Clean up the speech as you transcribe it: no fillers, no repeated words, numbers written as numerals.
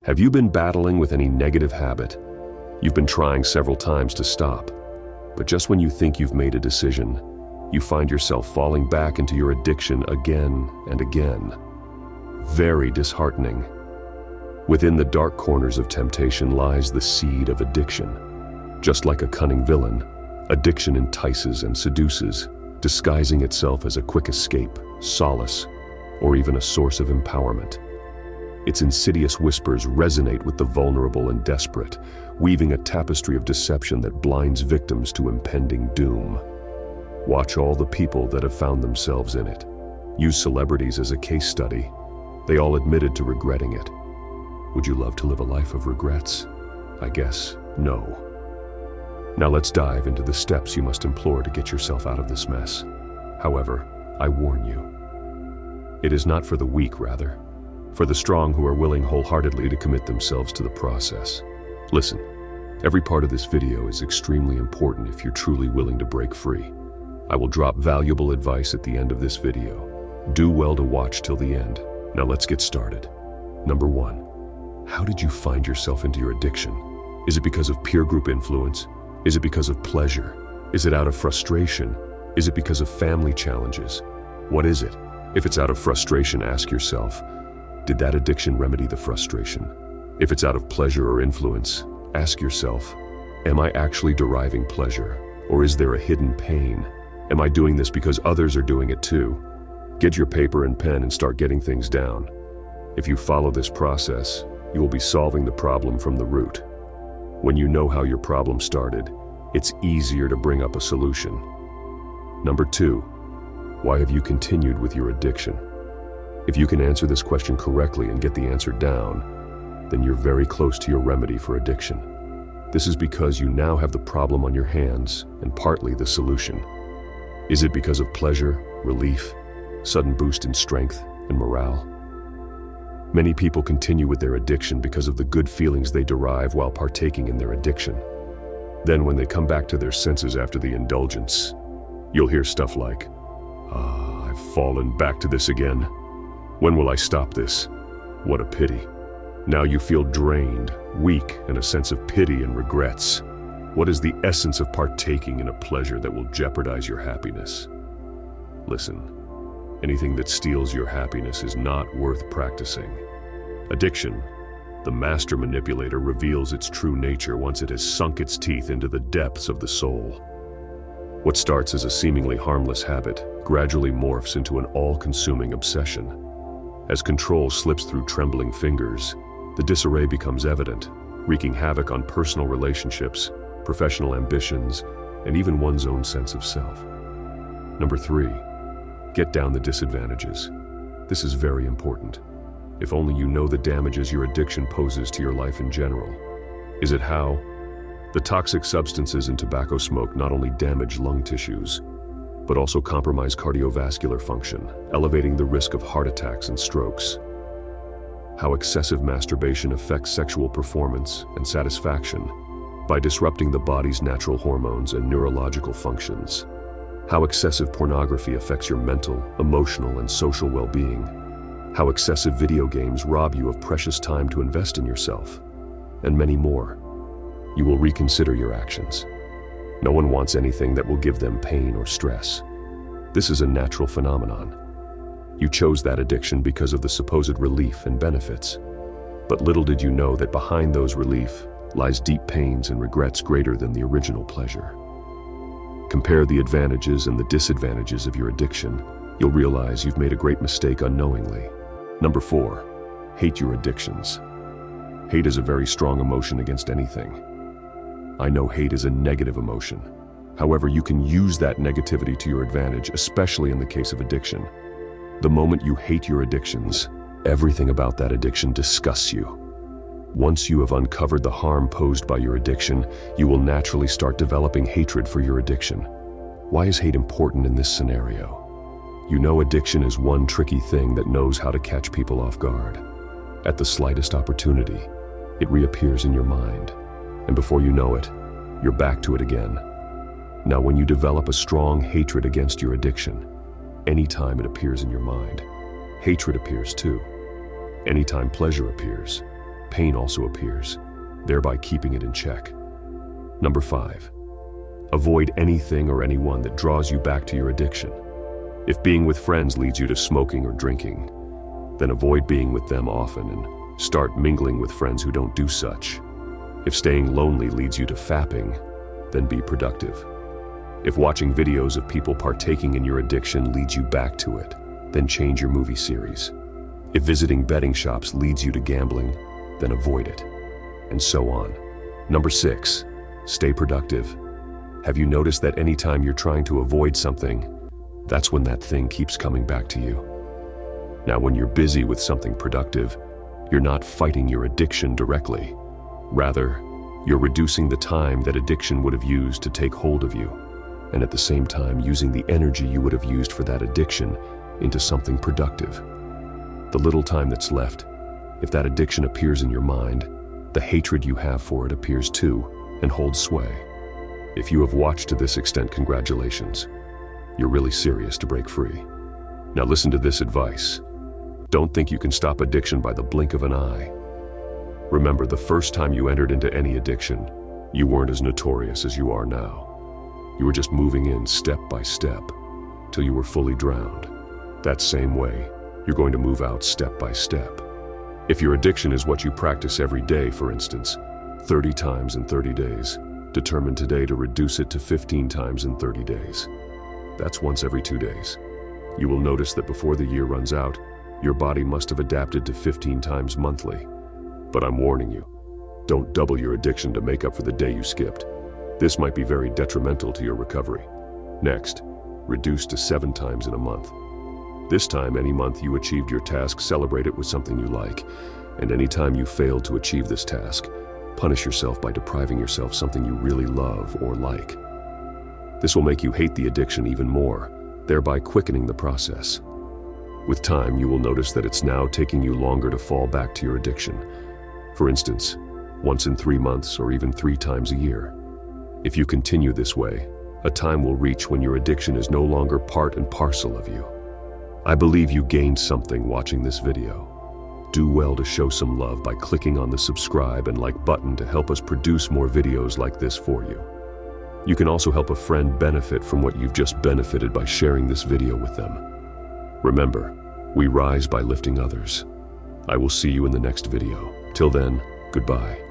Have you been battling with any negative habit? You've been trying several times to stop, but just when you think you've made a decision, you find yourself falling back into your addiction again and again. Very disheartening. Within the dark corners of temptation lies the seed of addiction. Just like a cunning villain, addiction entices and seduces, disguising itself as a quick escape, solace, or even a source of empowerment. Its insidious whispers resonate with the vulnerable and desperate, weaving a tapestry of deception that blinds victims to impending doom. Watch all the people that have found themselves in it. Use celebrities as a case study. They all admitted to regretting it. Would you love to live a life of regrets? I guess no. Now let's dive into the steps you must employ to get yourself out of this mess. However, I warn you, it is not for the weak, rather, for the strong who are willing wholeheartedly to commit themselves to the process. Listen, every part of this video is extremely important if you're truly willing to break free. I will drop valuable advice at the end of this video. Do well to watch till the end. Now let's get started. Number 1, how did you find yourself into your addiction? Is it because of peer group influence? Is it because of pleasure? Is it out of frustration? Is it because of family challenges? What is it? If it's out of frustration, ask yourself, did that addiction remedy the frustration? If it's out of pleasure or influence, ask yourself, am I actually deriving pleasure? Or is there a hidden pain? Am I doing this because others are doing it too? Get your paper and pen and start getting things down. If you follow this process, you will be solving the problem from the root. When you know how your problem started, it's easier to bring up a solution. Number 2, why have you continued with your addiction? If you can answer this question correctly and get the answer down, then you're very close to your remedy for addiction. This is because you now have the problem on your hands and partly the solution. Is it because of pleasure, relief, sudden boost in strength and morale? Many people continue with their addiction because of the good feelings they derive while partaking in their addiction. Then when they come back to their senses after the indulgence, you'll hear stuff like, I've fallen back to this again. When will I stop this? What a pity. Now you feel drained, weak, and a sense of pity and regrets. What is the essence of partaking in a pleasure that will jeopardize your happiness? Listen, anything that steals your happiness is not worth practicing. Addiction, the master manipulator, reveals its true nature once it has sunk its teeth into the depths of the soul. What starts as a seemingly harmless habit gradually morphs into an all-consuming obsession. As control slips through trembling fingers, the disarray becomes evident, wreaking havoc on personal relationships, professional ambitions, and even one's own sense of self. Number 3, get down the disadvantages. This is very important. If only you know the damages your addiction poses to your life in general. Is it how? The toxic substances in tobacco smoke not only damage lung tissues, but also compromise cardiovascular function, elevating the risk of heart attacks and strokes. How excessive masturbation affects sexual performance and satisfaction by disrupting the body's natural hormones and neurological functions. How excessive pornography affects your mental, emotional, and social well-being. How excessive video games rob you of precious time to invest in yourself, and many more. You will reconsider your actions. No one wants anything that will give them pain or stress. This is a natural phenomenon. You chose that addiction because of the supposed relief and benefits. But little did you know that behind those relief lies deep pains and regrets greater than the original pleasure. Compare the advantages and the disadvantages of your addiction. You'll realize you've made a great mistake unknowingly. Number 4, hate your addictions. Hate is a very strong emotion against anything. I know hate is a negative emotion. However, you can use that negativity to your advantage, especially in the case of addiction. The moment you hate your addictions, everything about that addiction disgusts you. Once you have uncovered the harm posed by your addiction, you will naturally start developing hatred for your addiction. Why is hate important in this scenario? You know, addiction is one tricky thing that knows how to catch people off guard. At the slightest opportunity, it reappears in your mind. And before you know it, you're back to it again. Now, when you develop a strong hatred against your addiction, anytime it appears in your mind, hatred appears too. Anytime pleasure appears, pain also appears, thereby keeping it in check. Number 5. Avoid anything or anyone that draws you back to your addiction. If being with friends leads you to smoking or drinking, then avoid being with them often and start mingling with friends who don't do such. If staying lonely leads you to fapping, then be productive. If watching videos of people partaking in your addiction leads you back to it, then change your movie series. If visiting betting shops leads you to gambling, then avoid it, and so on. Number 6, stay productive. Have you noticed that anytime you're trying to avoid something, that's when that thing keeps coming back to you? Now, when you're busy with something productive, you're not fighting your addiction directly. Rather, you're reducing the time that addiction would have used to take hold of you, and at the same time using the energy you would have used for that addiction into something productive. The little time that's left, if that addiction appears in your mind, the hatred you have for it appears too and holds sway. If you have watched to this extent, congratulations. You're really serious to break free. Now listen to this advice. Don't think you can stop addiction by the blink of an eye. Remember, the first time you entered into any addiction, you weren't as notorious as you are now. You were just moving in step by step till you were fully drowned. That same way, you're going to move out step by step. If your addiction is what you practice every day, for instance, 30 times in 30 days, determine today to reduce it to 15 times in 30 days. That's once every 2 days. You will notice that before the year runs out, your body must have adapted to 15 times monthly. But I'm warning you, don't double your addiction to make up for the day you skipped. This might be very detrimental to your recovery. Next, reduce to 7 times in a month. This time, any month you achieved your task, celebrate it with something you like. And any time you failed to achieve this task, punish yourself by depriving yourself something you really love or like. This will make you hate the addiction even more, thereby quickening the process. With time, you will notice that it's now taking you longer to fall back to your addiction. For instance, once in 3 months or even 3 times a year. If you continue this way, a time will reach when your addiction is no longer part and parcel of you. I believe you gained something watching this video. Do well to show some love by clicking on the subscribe and like button to help us produce more videos like this for you. You can also help a friend benefit from what you've just benefited by sharing this video with them. Remember, we rise by lifting others. I will see you in the next video. Till then, goodbye.